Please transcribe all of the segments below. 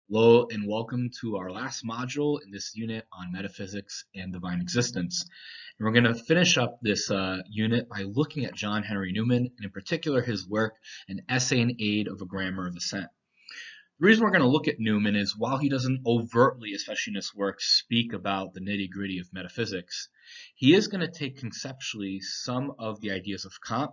Hello and welcome to our last module in this unit on metaphysics and divine existence. And we're going to finish up this unit by looking at John Henry Newman, and in particular his work, An Essay in Aid of a Grammar of Assent. The reason we're going to look at Newman is while he doesn't overtly, especially in his work, speak about the nitty-gritty of metaphysics, he is going to take conceptually some of the ideas of Kant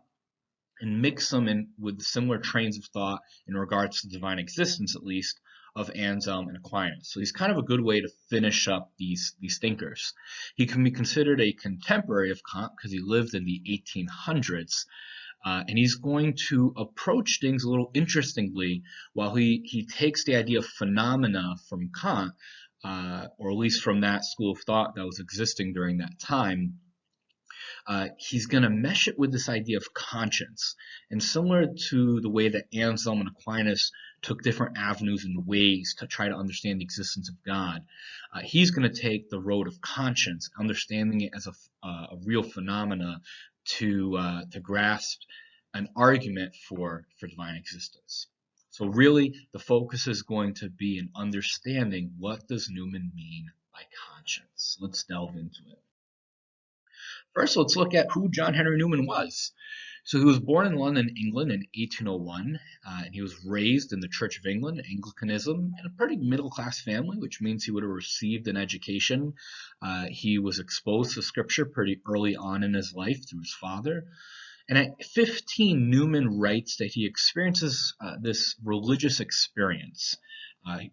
and mix them in with similar trains of thought in regards to divine existence, at least, of Anselm and Aquinas. So he's kind of a good way to finish up these thinkers. He can be considered a contemporary of Kant because he lived in the 1800s, and he's going to approach things a little interestingly while he takes the idea of phenomena from Kant, or at least from that school of thought that was existing during that time. He's going to mesh it with this idea of conscience. And similar to the way that Anselm and Aquinas took different avenues and ways to try to understand the existence of God, he's going to take the road of conscience, understanding it as a real phenomena to grasp an argument for divine existence. So really, the focus is going to be in understanding what does Newman mean by conscience. Let's delve into it. First, let's look at who John Henry Newman was. So he was born in London, England in 1801, and he was raised in the Church of England, Anglicanism, in a pretty middle-class family, which means he would have received an education. He was exposed to Scripture pretty early on in his life through his father. And at 15, Newman writes that he experiences this religious experience,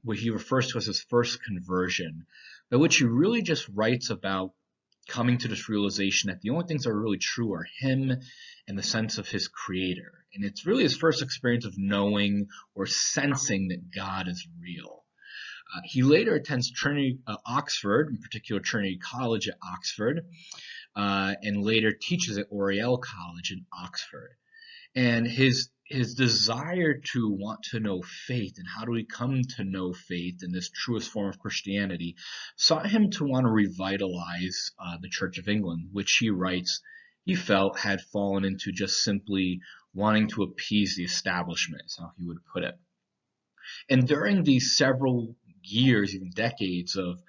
what he refers to as his first conversion, by which he really just writes about coming to this realization that the only things that are really true are him and the sense of his creator. And it's really his first experience of knowing or sensing that God is real. He later attends Trinity, Oxford, in particular Trinity College at Oxford, and later teaches at Oriel College in Oxford. And his desire to want to know faith and how do we come to know faith in this truest form of Christianity sought him to want to revitalize the Church of England, which he writes he felt had fallen into just simply wanting to appease the establishment, is how he would put it. And during these several years, even decades of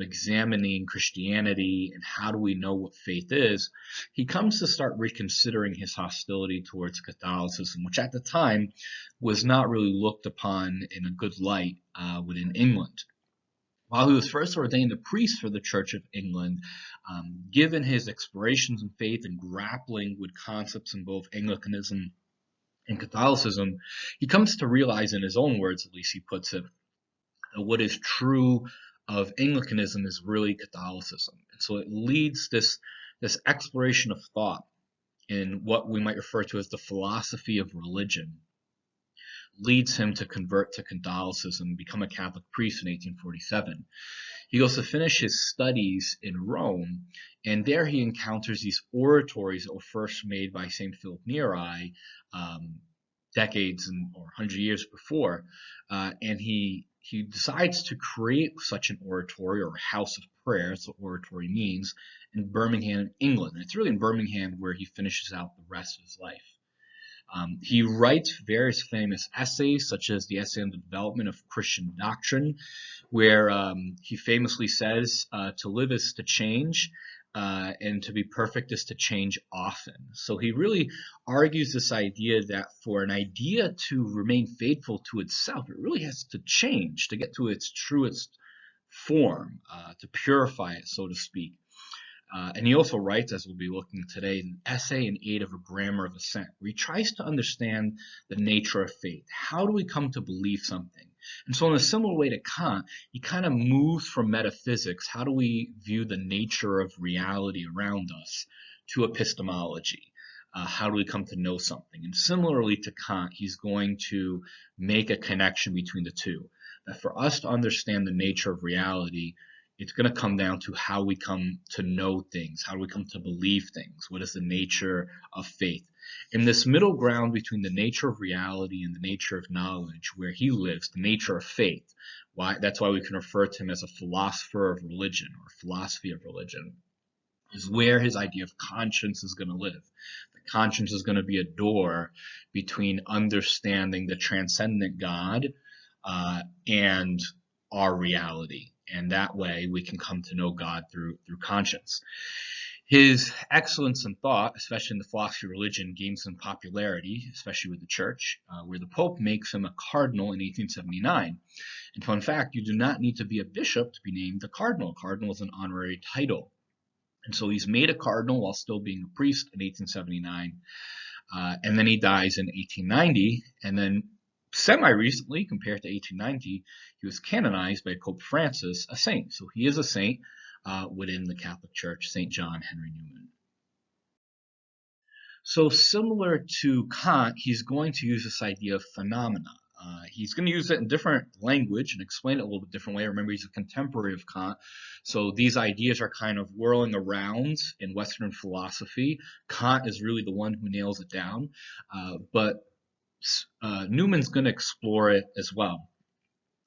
examining Christianity and how do we know what faith is, he comes to start reconsidering his hostility towards Catholicism, which at the time was not really looked upon in a good light within England. While he was first ordained a priest for the Church of England, given his explorations in faith and grappling with concepts in both Anglicanism and Catholicism, he comes to realize, in his own words at least he puts it, that what is true of Anglicanism is really Catholicism. And so it leads this exploration of thought in what we might refer to as the philosophy of religion, leads him to convert to Catholicism and become a Catholic priest in 1847. He goes to finish his studies in Rome, and there he encounters these oratories that were first made by St. Philip Neri decades or 100 years before, and he decides to create such an oratory or house of prayer, that's what oratory means, in Birmingham, England. And it's really in Birmingham where he finishes out the rest of his life. He writes various famous essays, such as the Essay on the Development of Christian Doctrine, where he famously says, to live is to change, and to be perfect is to change often. So he really argues this idea that for an idea to remain faithful to itself, it really has to change to get to its truest form, to purify it, so to speak. And he also writes, as we'll be looking today, an essay in aid of a grammar of assent, where he tries to understand the nature of faith. How do we come to believe something? And so in a similar way to Kant, he kind of moves from metaphysics, how do we view the nature of reality around us, to epistemology. How do we come to know something? And similarly to Kant, he's going to make a connection between the two. That for us to understand the nature of reality, it's going to come down to how we come to know things, how do we come to believe things, what is the nature of faith. In this middle ground between the nature of reality and the nature of knowledge, where he lives, the nature of faith, that's why we can refer to him as a philosopher of religion or philosophy of religion, is where his idea of conscience is going to live. The conscience is going to be a door between understanding the transcendent God and our reality. And that way we can come to know God through conscience. His excellence in thought, especially in the philosophy of religion, gained some popularity, especially with the church, where the Pope makes him a cardinal in 1879. And fun fact, you do not need to be a bishop to be named a cardinal. Cardinal is an honorary title. And so he's made a cardinal while still being a priest in 1879. And then he dies in 1890. And then semi-recently, compared to 1890, he was canonized by Pope Francis, a saint. So he is a saint within the Catholic Church, St. John Henry Newman. So similar to Kant, he's going to use this idea of phenomena. He's going to use it in different language and explain it a little bit different way. Remember, he's a contemporary of Kant. So these ideas are kind of whirling around in Western philosophy. Kant is really the one who nails it down. But Newman's going to explore it as well.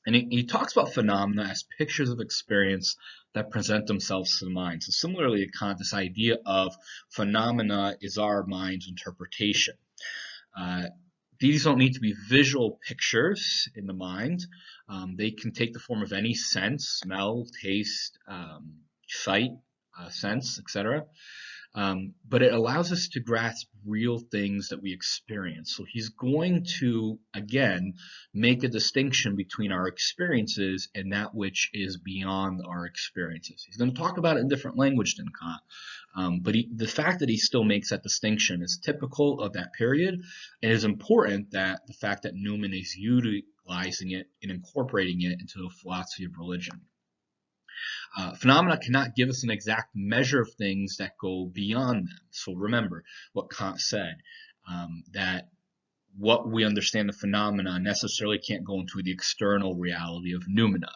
And he talks about phenomena as pictures of experience that present themselves to the mind. So similarly to Kant, this idea of phenomena is our mind's interpretation. These don't need to be visual pictures in the mind. They can take the form of any sense, smell, taste, sight, sense, etc. But it allows us to grasp real things that we experience. So he's going to, again, make a distinction between our experiences and that which is beyond our experiences. He's going to talk about it in different language than Kant. But the fact that he still makes that distinction is typical of that period, and it is important that the fact that Newman is utilizing it and incorporating it into the philosophy of religion. Phenomena cannot give us an exact measure of things that go beyond them. So remember what Kant said, that what we understand of phenomena necessarily can't go into the external reality of noumena.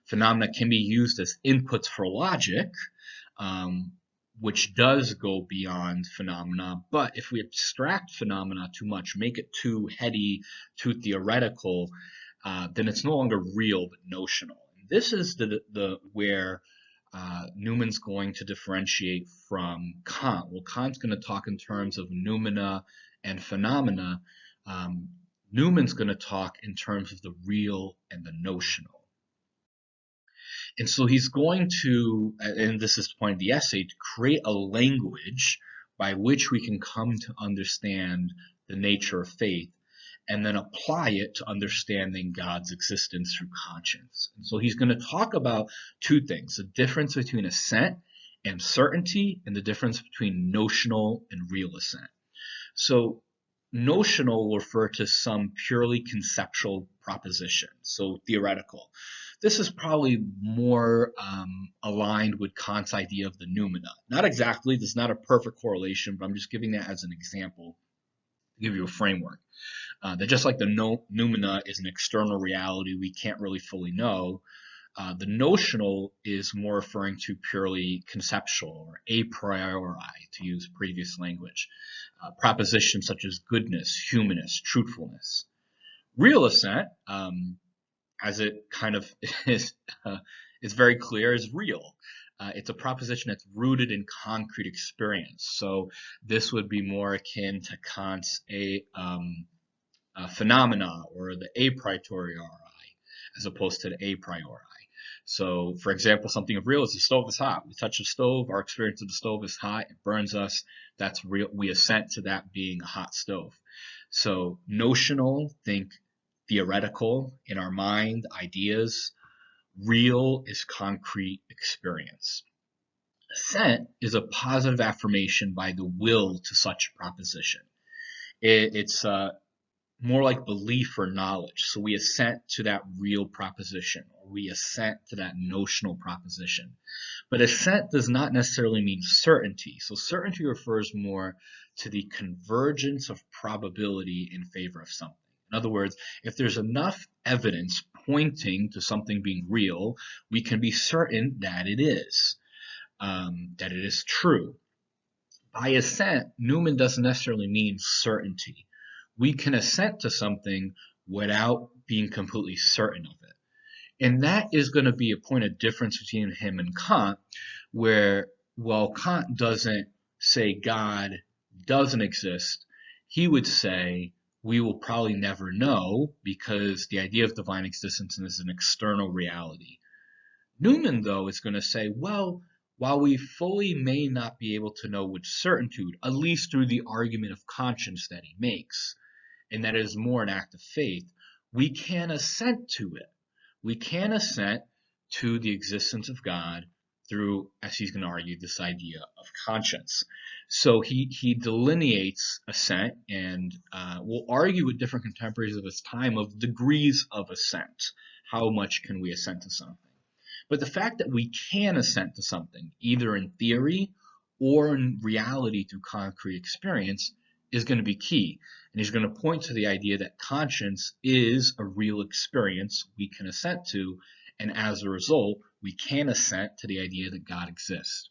Phenomena can be used as inputs for logic, which does go beyond phenomena. But if we abstract phenomena too much, make it too heady, too theoretical, then it's no longer real but notional. This is where Newman's going to differentiate from Kant. Well, Kant's going to talk in terms of noumena and phenomena. Newman's going to talk in terms of the real and the notional. And so he's going to, and this is the point of the essay, to create a language by which we can come to understand the nature of faith, and then apply it to understanding God's existence through conscience. And so he's going to talk about two things: the difference between assent and certainty, and the difference between notional and real assent. So notional will refer to some purely conceptual proposition, so theoretical. This is probably more aligned with Kant's idea of the noumena. Not exactly, there's not a perfect correlation, but I'm just giving that as an example to give you a framework. That just like the noumena is an external reality we can't really fully know, the notional is more referring to purely conceptual or a priori, to use previous language. Propositions such as goodness, humanness, truthfulness. Real assent, as it kind of is very clear, is real. It's a proposition that's rooted in concrete experience. So this would be more akin to Kant's phenomena, or the a priori, as opposed to the a priori. So, for example, something of real is the stove is hot. We touch the stove, our experience of the stove is hot, it burns us. That's real. We assent to that being a hot stove. So, notional, think theoretical in our mind, ideas. Real is concrete experience. Assent is a positive affirmation by the will to such a proposition. It's more like belief or knowledge. So we assent to that real proposition, or we assent to that notional proposition. But assent does not necessarily mean certainty. So certainty refers more to the convergence of probability in favor of something. In other words, if there's enough evidence pointing to something being real, we can be certain that it is true. By assent, Newman doesn't necessarily mean certainty. We can assent to something without being completely certain of it. And that is going to be a point of difference between him and Kant, where while Kant doesn't say God doesn't exist, he would say we will probably never know because the idea of divine existence is an external reality. Newman, though, is going to say, well, while we fully may not be able to know with certitude, at least through the argument of conscience that he makes, and that is more an act of faith, we can assent to it. We can assent to the existence of God through, as he's going to argue, this idea of conscience. So he delineates assent and will argue with different contemporaries of his time of degrees of assent. How much can we assent to something? But the fact that we can assent to something, either in theory or in reality through concrete experience, is going to be key. And he's going to point to the idea that conscience is a real experience we can assent to, and as a result, we can assent to the idea that God exists.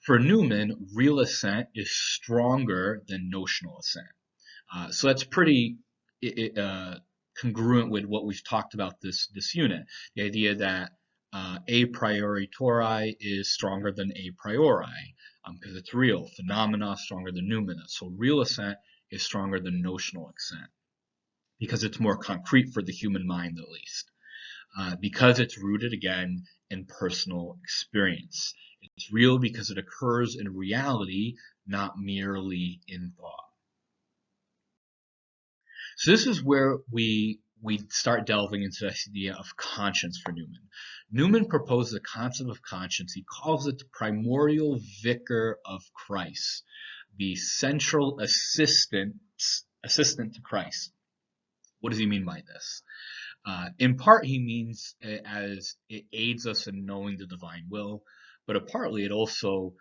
For Newman, real assent is stronger than notional assent. So that's pretty congruent with what we've talked about this unit. The idea that a priori is stronger than a priori because it's real. Phenomena stronger than noumena. So real assent is stronger than notional assent because it's more concrete for the human mind, at least. Because it's rooted again in personal experience. It's real because it occurs in reality, not merely in thought. So this is where we start delving into the idea of conscience for Newman. Newman proposes a concept of conscience. He calls it the primordial vicar of Christ, the central assistant to Christ. What does he mean by this? In part, he means as it aids us in knowing the divine will, but partly it also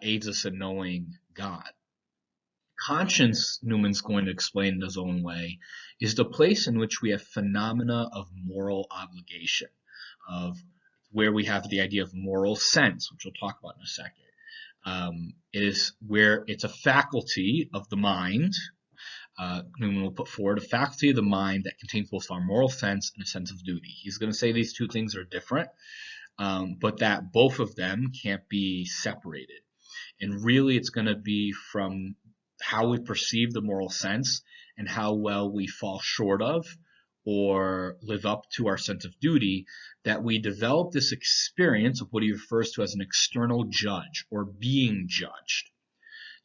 aids us in knowing God. Conscience, Newman's going to explain in his own way, is the place in which we have phenomena of moral obligation, of where we have the idea of moral sense, which we'll talk about in a second. It is where it's a faculty of the mind. Newman will put forward a faculty of the mind that contains both our moral sense and a sense of duty. He's going to say these two things are different, but that both of them can't be separated. And really, it's going to be from how we perceive the moral sense and how well we fall short of or live up to our sense of duty that we develop this experience of what he refers to as an external judge or being judged.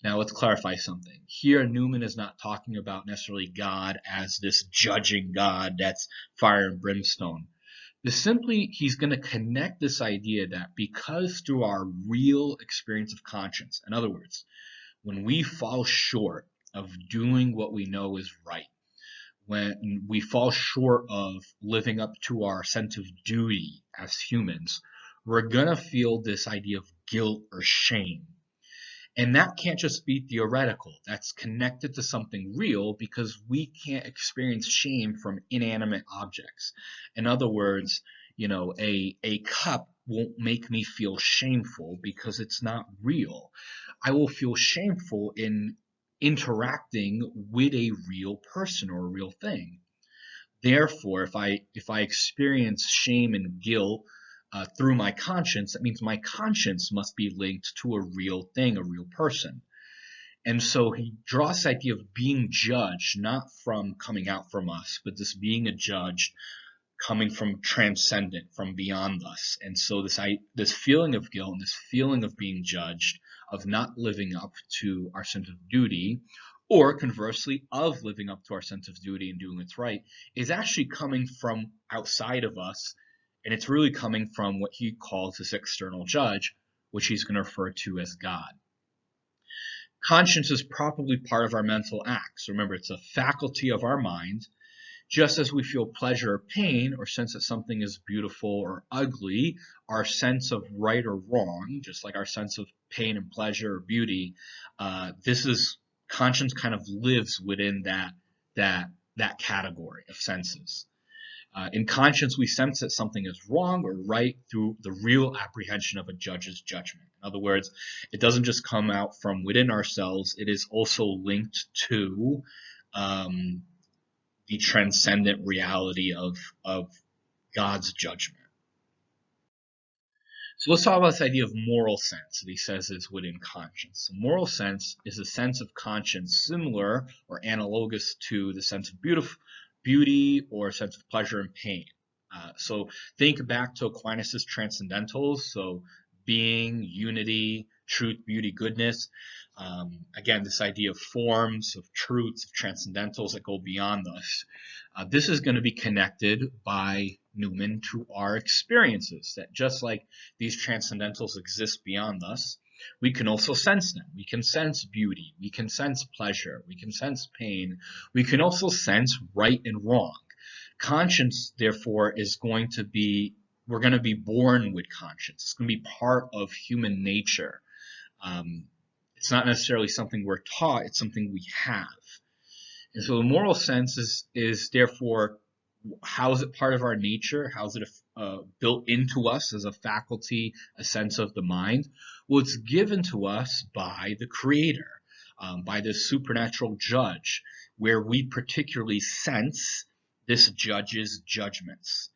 Now let's clarify something. Here Newman is not talking about necessarily God as this judging God that's fire and brimstone. But simply he's going to connect this idea that because through our real experience of conscience, in other words, when we fall short of doing what we know is right, when we fall short of living up to our sense of duty as humans, we're going to feel this idea of guilt or shame. And that can't just be theoretical. That's connected to something real because we can't experience shame from inanimate objects. In other words, a cup won't make me feel shameful because it's not real. I will feel shameful in interacting with a real person or a real thing. Therefore, if I experience shame and guilt through my conscience, that means my conscience must be linked to a real thing, a real person. And so he draws the idea of being judged, not from coming out from us, but this being a judge coming from transcendent, from beyond us. And so this feeling of guilt and this feeling of being judged, of not living up to our sense of duty, or conversely, of living up to our sense of duty and doing what's right, is actually coming from outside of us. And it's really coming from what he calls this external judge, which he's going to refer to as God. Conscience is probably part of our mental acts. Remember, it's a faculty of our mind. Just as we feel pleasure or pain or sense that something is beautiful or ugly, our sense of right or wrong, just like our sense of pain and pleasure or beauty, conscience kind of lives within that category of senses. In conscience, we sense that something is wrong or right through the real apprehension of a judge's judgment. In other words, it doesn't just come out from within ourselves, it is also linked to the transcendent reality of God's judgment. So let's talk about this idea of moral sense that he says is within conscience. So moral sense is a sense of conscience similar or analogous to the sense of beauty or a sense of pleasure and pain. So think back to Aquinas' transcendentals, so being, unity, truth, beauty, goodness. Again, this idea of forms, of truths, of transcendentals that go beyond us. This is going to be connected by Newman to our experiences, that just like these transcendentals exist beyond us, we can also sense them. We can sense beauty, we can sense pleasure, we can sense pain, we can also sense right and wrong. Conscience, therefore, is going to be, we're going to be born with conscience. It's going to be part of human nature. It's not necessarily something we're taught, it's something we have. And so the moral sense is therefore, how is it part of our nature? How is it built into us as a faculty, a sense of the mind? Well, it's given to us by the Creator, by this supernatural judge, where we particularly sense this judge's judgments.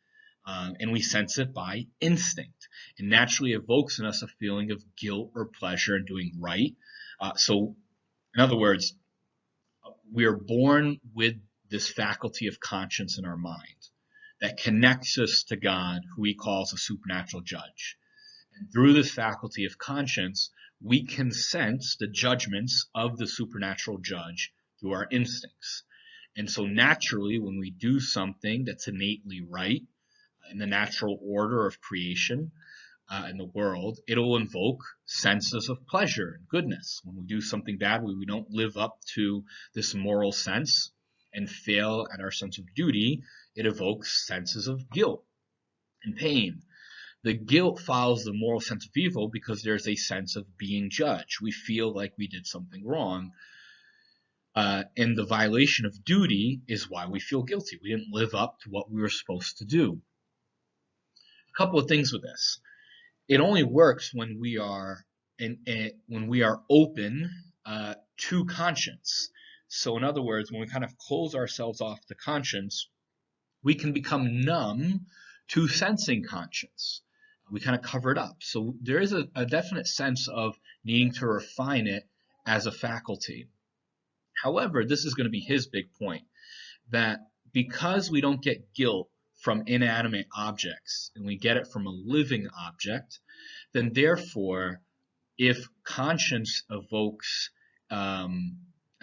And we sense it by instinct. It naturally evokes in us a feeling of guilt or pleasure in doing right. So, in other words, we are born with this faculty of conscience in our mind that connects us to God, who he calls a supernatural judge. And through this faculty of conscience, we can sense the judgments of the supernatural judge through our instincts. And so naturally, when we do something that's innately right in the natural order of creation, in the world, it'll invoke senses of pleasure and goodness. When we do something bad, we don't live up to this moral sense and fail at our sense of duty, it evokes senses of guilt and pain. The guilt follows the moral sense of evil because there's a sense of being judged. We feel like we did something wrong. And the violation of duty is why we feel guilty. We didn't live up to what we were supposed to do. A couple of things with this. It only works when we are open to conscience. So in other words, when we kind of close ourselves off to conscience, we can become numb to sensing conscience. We kind of cover it up. So there is a definite sense of needing to refine it as a faculty. However, this is going to be his big point, that because we don't get guilt from inanimate objects and we get it from a living object, then therefore, if conscience evokes a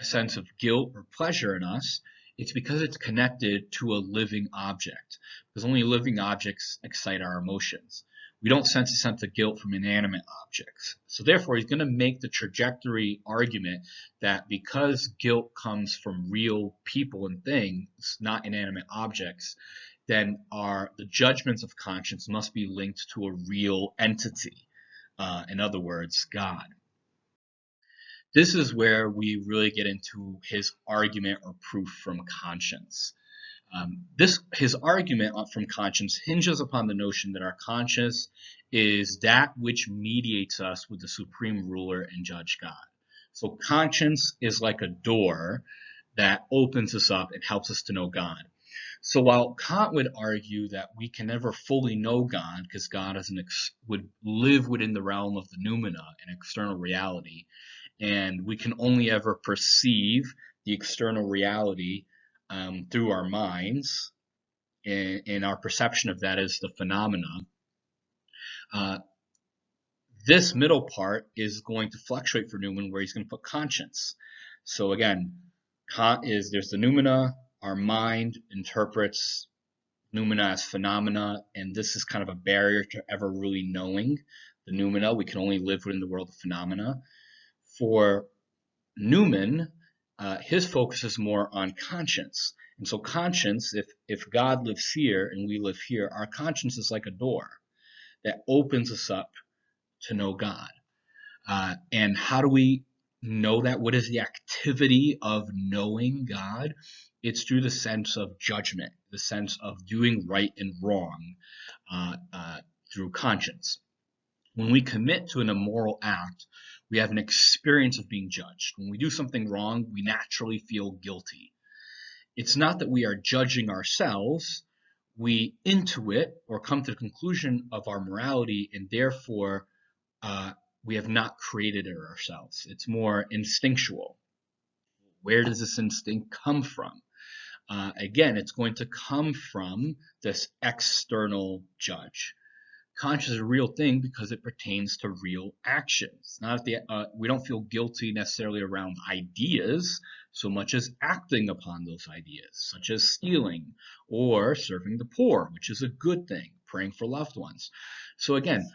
sense of guilt or pleasure in us, it's because it's connected to a living object, because only living objects excite our emotions. We don't sense a sense of guilt from inanimate objects. So therefore, he's going to make the trajectory argument that because guilt comes from real people and things, not inanimate objects, then the judgments of conscience must be linked to a real entity. In other words, God. This is where we really get into his argument or proof from conscience. His argument from conscience hinges upon the notion that our conscience is that which mediates us with the supreme ruler and judge God. So conscience is like a door that opens us up and helps us to know God. So while Kant would argue that we can never fully know God because God would live within the realm of the noumena, an external reality, and we can only ever perceive the external reality through our minds, and our perception of that is the phenomena. This middle part is going to fluctuate for Newman, where he's going to put conscience. So again, there's the noumena. Our mind interprets noumena as phenomena, and this is kind of a barrier to ever really knowing the noumena. We can only live within the world of phenomena. For Newman, his focus is more on conscience. And so conscience, if God lives here and we live here, our conscience is like a door that opens us up to know God. And how do we know that? What is the activity of knowing God? It's through the sense of judgment, the sense of doing right and wrong through conscience. When we commit to an immoral act, we have an experience of being judged. When we do something wrong, we naturally feel guilty. It's not that we are judging ourselves. we intuit or come to the conclusion of our morality, and therefore uh, we have not created it ourselves. It's more instinctual. Where does this instinct come from? Again, it's going to come from this external judge. Conscience is a real thing because it pertains to real actions. Not we don't feel guilty necessarily around ideas so much as acting upon those ideas, such as stealing or serving the poor, which is a good thing, praying for loved ones. So again,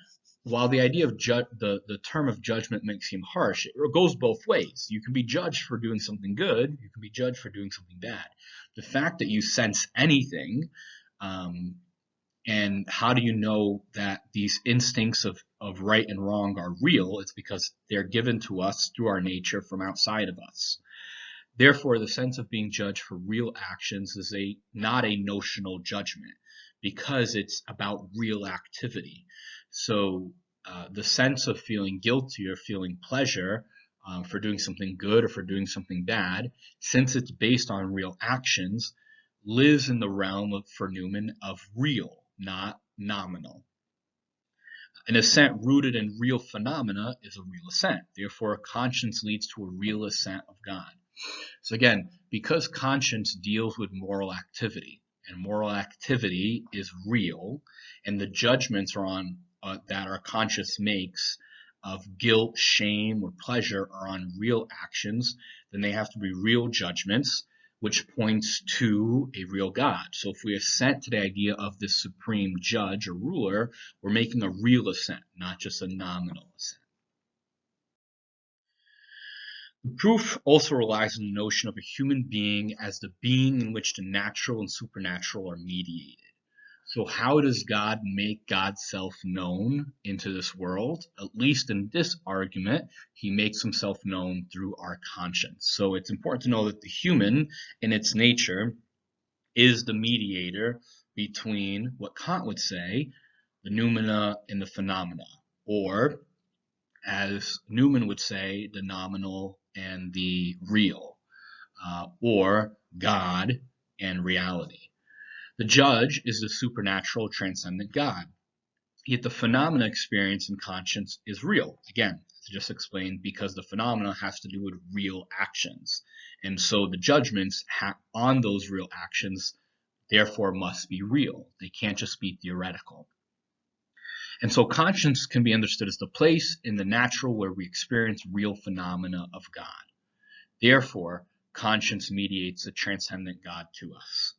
while the idea of the term of judgment may seem harsh, it goes both ways. You can be judged for doing something good. You can be judged for doing something bad. The fact that you sense anything, and how do you know that these instincts of right and wrong are real? It's because they're given to us through our nature from outside of us. Therefore, the sense of being judged for real actions is not a notional judgment because it's about real activity. So the sense of feeling guilty or feeling pleasure for doing something good or for doing something bad, since it's based on real actions, lives in the realm of, for Newman, of real, not nominal. An assent rooted in real phenomena is a real assent. Therefore, conscience leads to a real assent of God. So again, because conscience deals with moral activity, and moral activity is real, and the judgments are on that our conscience makes of guilt, shame, or pleasure are on real actions, then they have to be real judgments, which points to a real God. So if we assent to the idea of this supreme judge or ruler, we're making a real assent, not just a nominal assent. The proof also relies on the notion of a human being as the being in which the natural and supernatural are mediated. So how does God make God's self known into this world? At least in this argument, he makes himself known through our conscience. So it's important to know that the human in its nature is the mediator between what Kant would say, the noumena and the phenomena, or as Newman would say, the nominal and the real, or God and reality. The judge is the supernatural, transcendent God. Yet the phenomena experience in conscience is real. Again, to just explain, because the phenomena has to do with real actions. And so the judgments on those real actions therefore must be real. They can't just be theoretical. And so conscience can be understood as the place in the natural where we experience real phenomena of God. Therefore, conscience mediates a transcendent God to us.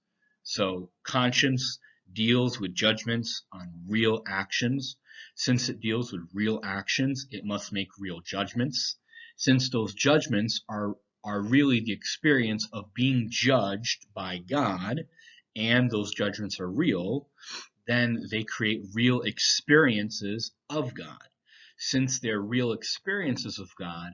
So conscience deals with judgments on real actions. Since it deals with real actions, it must make real judgments. Since those judgments are really the experience of being judged by God, and those judgments are real, then they create real experiences of God. Since they're real experiences of God,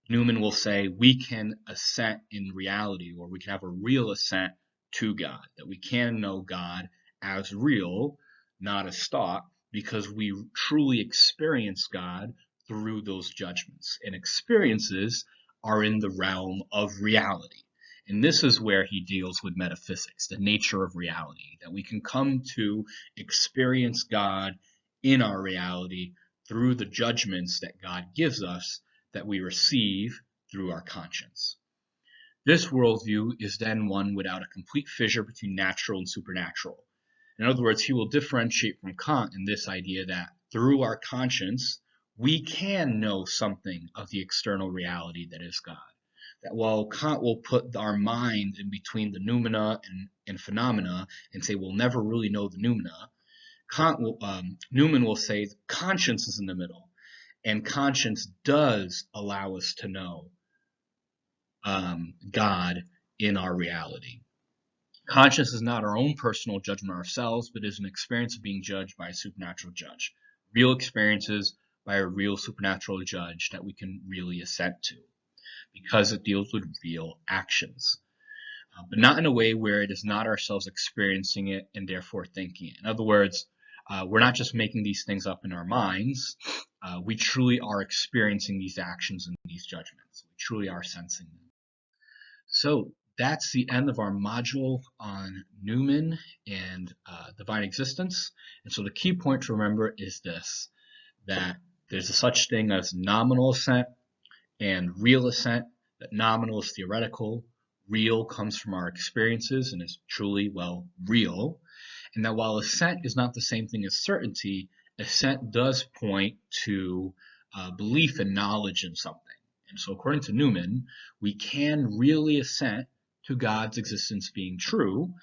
Newman will say we can assent in reality, or we can have a real assent to God, that we can know God as real, not as thought, because we truly experience God through those judgments. And experiences are in the realm of reality. And this is where he deals with metaphysics, the nature of reality, that we can come to experience God in our reality through the judgments that God gives us that we receive through our conscience. This worldview is then one without a complete fissure between natural and supernatural. In other words, he will differentiate from Kant in this idea that through our conscience, we can know something of the external reality that is God. That while Kant will put our mind in between the noumena and phenomena and say we'll never really know the noumena, Newman will say conscience is in the middle. And conscience does allow us to know God in our reality. Conscience is not our own personal judgment ourselves, but is an experience of being judged by a supernatural judge. Real experiences by a real supernatural judge that we can really assent to, because it deals with real actions. But not in a way where it is not ourselves experiencing it and therefore thinking it. In other words, we're not just making these things up in our minds. We truly are experiencing these actions and these judgments. We truly are sensing them. So that's the end of our module on Newman and divine existence. And so the key point to remember is this, that there's a such thing as nominal assent and real assent, that nominal is theoretical, real comes from our experiences and is truly, well, real. And that while assent is not the same thing as certainty, assent does point to belief and knowledge in something. And so according to Newman, we can really assent to God's existence being true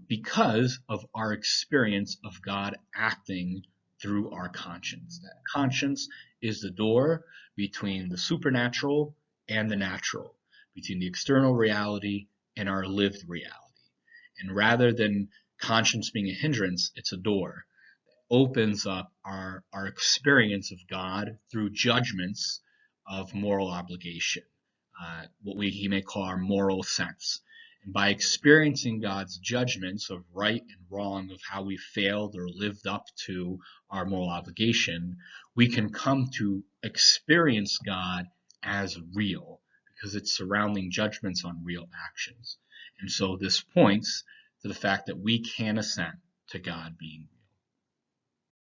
because of our experience of God acting through our conscience. That conscience is the door between the supernatural and the natural, between the external reality and our lived reality. And rather than conscience being a hindrance, it's a door that opens up our experience of God through judgments of moral obligation, what he may call our moral sense. And by experiencing God's judgments of right and wrong, of how we failed or lived up to our moral obligation, we can come to experience God as real because it's surrounding judgments on real actions. And so this points to the fact that we can assent to God being real.